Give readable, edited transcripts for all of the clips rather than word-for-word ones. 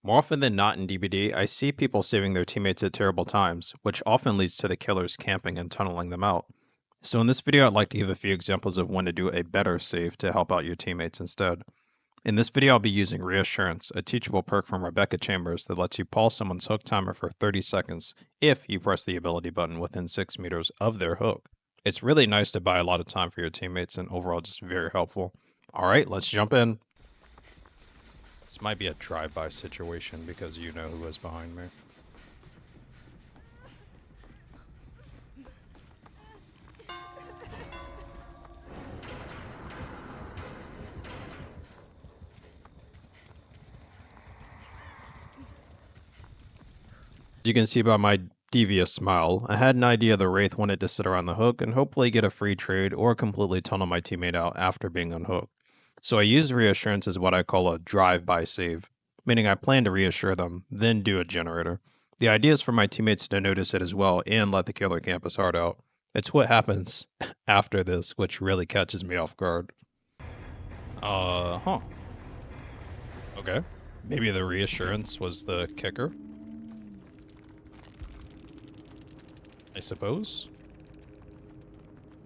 More often than not in DBD, I see people saving their teammates at terrible times, which often leads to the killers camping and tunneling them out. So in this video, I'd like to give a few examples of when to do a better save to help out your teammates instead. In this video, I'll be using Reassurance, a teachable perk from Rebecca Chambers that lets you pause someone's hook timer for 30 seconds if you press the ability button within 6 meters of their hook. It's really nice to buy a lot of time for your teammates and overall just very helpful. Alright, let's jump in. This might be a drive-by situation because you know who is behind me. As you can see by my devious smile, I had an idea the Wraith wanted to sit around the hook and hopefully get a free trade or completely tunnel my teammate out after being unhooked. So I used Reassurance as what I call a drive-by save, meaning I plan to reassure them, then do a generator. The idea is for my teammates to notice it as well and let the killer camp his heart out. It's what happens after this which really catches me off guard. Huh. Okay. Maybe the Reassurance was the kicker? I suppose?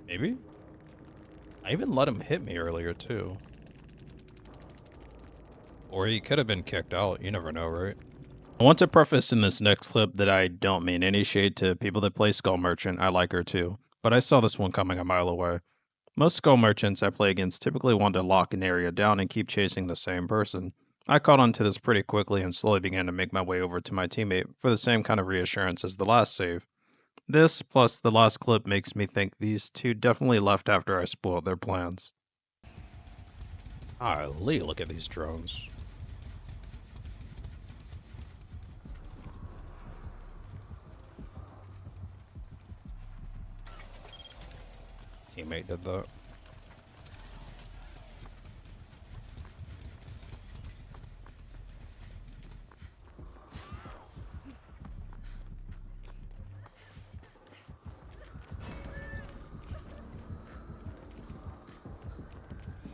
Maybe? I even let him hit me earlier, too. Or he could have been kicked out, you never know, right? I want to preface in this next clip that I don't mean any shade to people that play Skull Merchant, I like her too, but I saw this one coming a mile away. Most Skull Merchants I play against typically want to lock an area down and keep chasing the same person. I caught on to this pretty quickly and slowly began to make my way over to my teammate for the same kind of reassurance as the last save. This, plus the last clip, makes me think these two definitely left after I spoiled their plans. Golly, look at these drones. Teammate did that.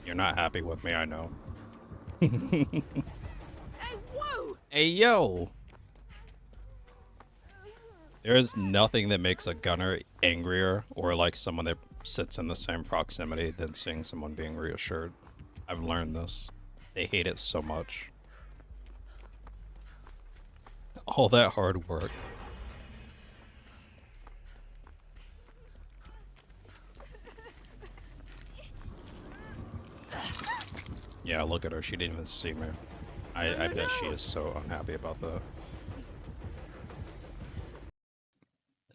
You're not happy with me, I know. Hey, whoa! Hey, yo! There is nothing that makes a gunner angrier or like someone that sits in the same proximity than seeing someone being reassured. I've learned this. They hate it so much. All that hard work. Yeah, look at her. She didn't even see me. I bet she is so unhappy about that.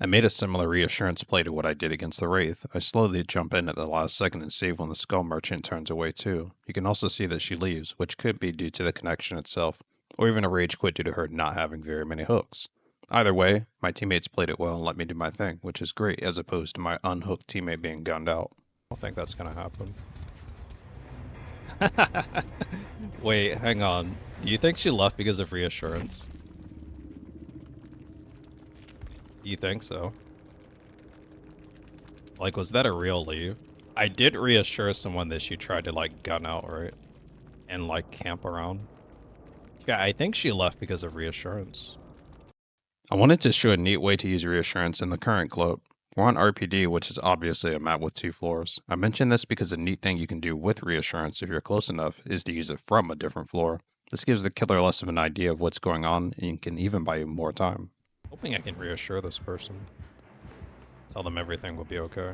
I made a similar reassurance play to what I did against the Wraith. I slowly jump in at the last second and save when the Skull Merchant turns away too. You can also see that she leaves, which could be due to the connection itself, or even a rage quit due to her not having very many hooks. Either way, my teammates played it well and let me do my thing, which is great as opposed to my unhooked teammate being gunned out. I don't think that's gonna happen. Wait, hang on. Do you think she left because of reassurance? You think so? Like, was that a real leave? I did reassure someone that she tried to, like, gun out, right? And, like, camp around. Yeah, I think she left because of reassurance. I wanted to show a neat way to use reassurance in the current clip. We're on RPD, which is obviously a map with 2 floors. I mention this because a neat thing you can do with reassurance if you're close enough is to use it from a different floor. This gives the killer less of an idea of what's going on and can even buy you more time. Hoping I can reassure this person. Tell them everything will be okay.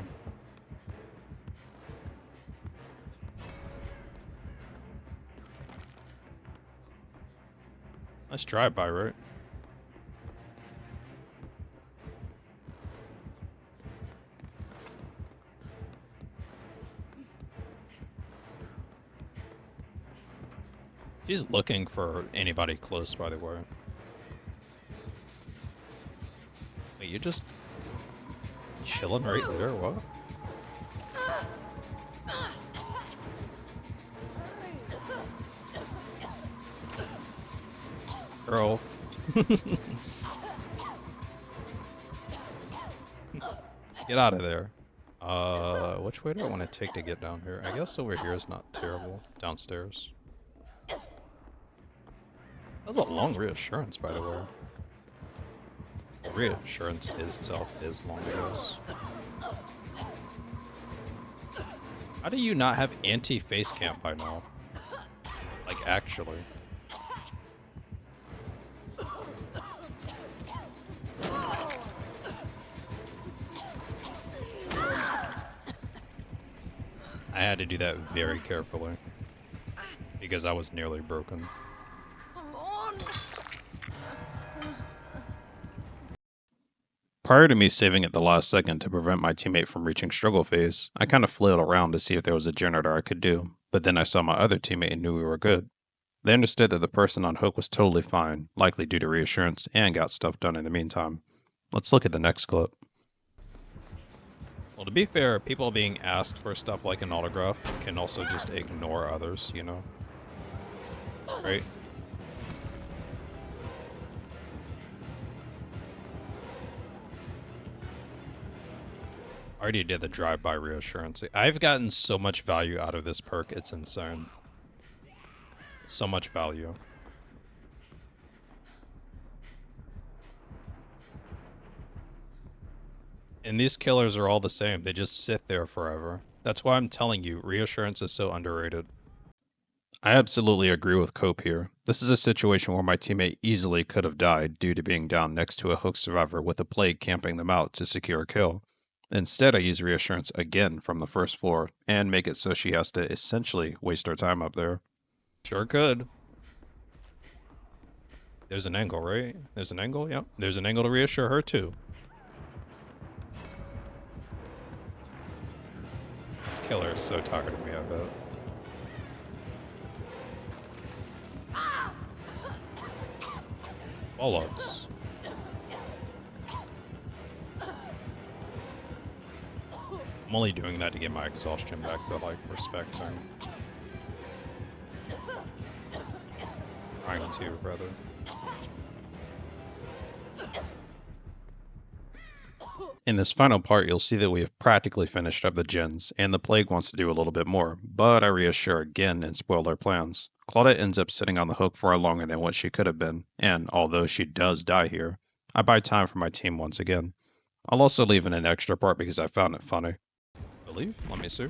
Nice drive-by, right? She's looking for anybody close, by the way. Wait, you just chilling right there? What? Girl. Get out of there. Which way do I want to take to get down here? I guess over here is not terrible. Downstairs. That's a long reassurance, by the way. Reassurance itself is long, I guess. How do you not have anti-face camp by now? Like, actually. I had to do that very carefully. Because I was nearly broken. Prior to me saving at the last second to prevent my teammate from reaching struggle phase, I kind of flailed around to see if there was a generator I could do, but then I saw my other teammate and knew we were good. They understood that the person on hook was totally fine, likely due to reassurance, and got stuff done in the meantime. Let's look at the next clip. Well, to be fair, people being asked for stuff like an autograph can also just ignore others, you know? Right? I already did the drive-by reassurance. I've gotten so much value out of this perk, it's insane. So much value. And these killers are all the same. They just sit there forever. That's why I'm telling you, reassurance is so underrated. I absolutely agree with Cope here. This is a situation where my teammate easily could have died due to being down next to a hook survivor with a plague camping them out to secure a kill. Instead, I use reassurance again from the first floor and make it so she has to essentially waste her time up there. Sure could. There's an angle, right? There's an angle? Yep. There's an angle to reassure her too. This killer is so tired of me, I bet. Fallouts. I'm only doing that to get my exhaustion back, but like, respect her. Trying to, brother. In this final part, you'll see that we have practically finished up the gens, and the Plague wants to do a little bit more, but I reassure again and spoil their plans. Claudette ends up sitting on the hook far longer than what she could have been, and although she does die here, I buy time for my team once again. I'll also leave in an extra part because I found it funny. Believe? Let me see.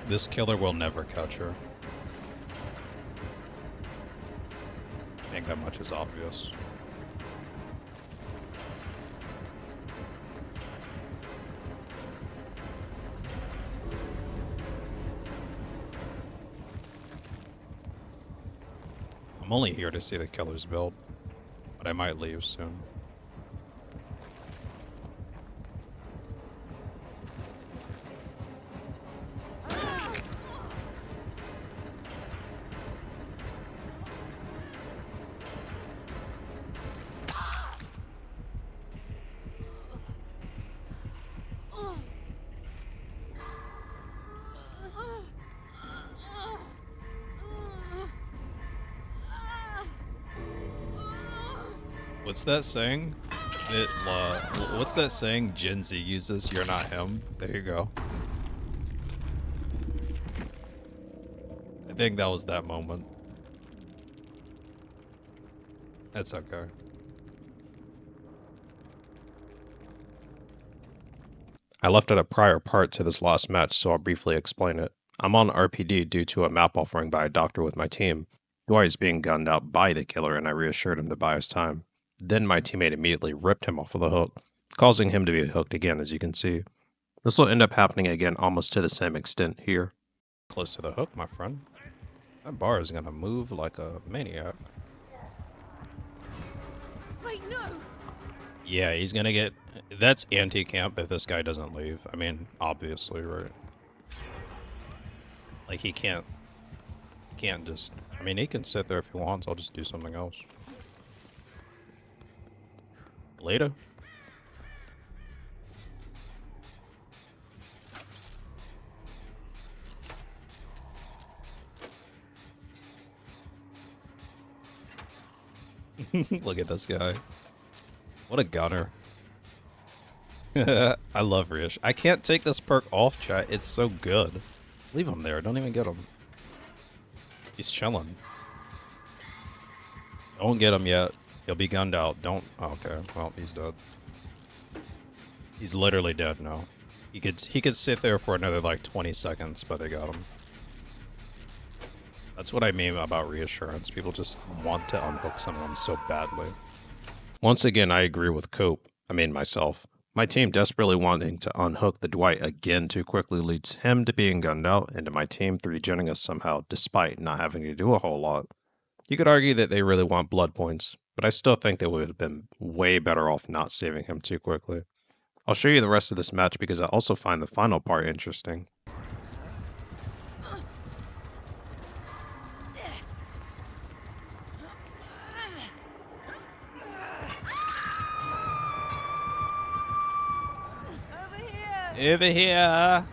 This killer will never catch her. I think that much is obvious. I'm only here to see the killer's build, but I might leave soon. What's that saying? What's that saying Gen Z uses? You're not him. There you go. I think that was that moment. That's okay. I left out a prior part to this last match, so I'll briefly explain it. I'm on RPD due to a map offering by a doctor with my team. Dwight is being gunned out by the killer, and I reassured him to buy his time. Then my teammate immediately ripped him off of the hook, causing him to be hooked again, as you can see. This will end up happening again almost to the same extent here. Close to the hook, my friend. That bar is gonna move like a maniac. Wait, no! Yeah, he's gonna get... That's anti-camp if this guy doesn't leave. I mean, obviously, right? Like, he can't just... I mean, he can sit there if he wants. I'll just do something else. Later. Look at this guy. What a gunner. I love Reassurance. I can't take this perk off, chat. It's so good. Leave him there. Don't even get him. He's chilling. Don't get him yet. He'll be gunned out. Don't. Oh, okay. Well, he's dead. He's literally dead now. He could sit there for another like 20 seconds, but they got him. That's what I mean about Reassurance. People just want to unhook someone so badly. Once again, I agree with Cope. I mean myself. My team desperately wanting to unhook the Dwight again too quickly leads him to being gunned out and to my team 3-genning us somehow, despite not having to do a whole lot. You could argue that they really want blood points, but I still think they would have been way better off not saving him too quickly. I'll show you the rest of this match because I also find the final part interesting. Over here!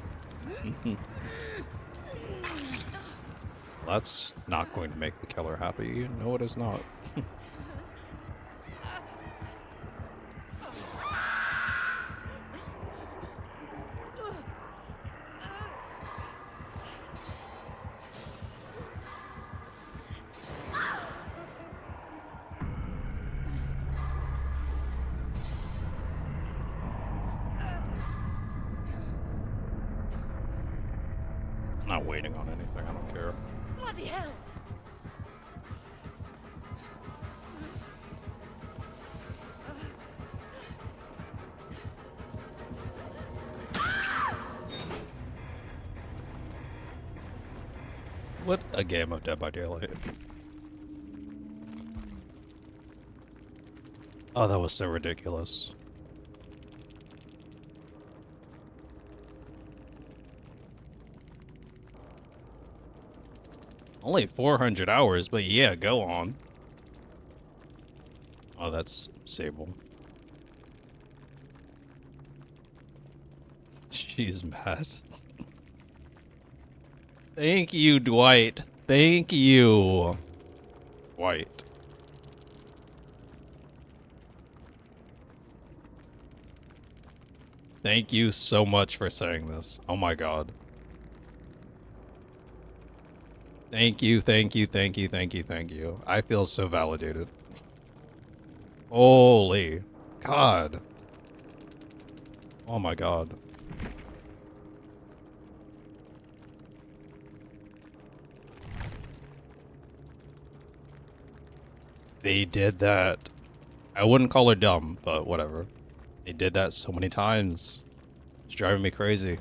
That's not going to make the killer happy. No, it is not. Not waiting on anything, I don't care. Bloody hell! What a game of Dead by Daylight. Oh, that was so ridiculous. Only 400 hours, but yeah, go on. Oh, that's Sable. She's mad. Thank you, Dwight. Thank you, Dwight. Thank you so much for saying this. Oh my god. Thank you, thank you, thank you, thank you, thank you. I feel so validated. Holy God. Oh my god. They did that. I wouldn't call her dumb, but whatever. They did that so many times. It's driving me crazy.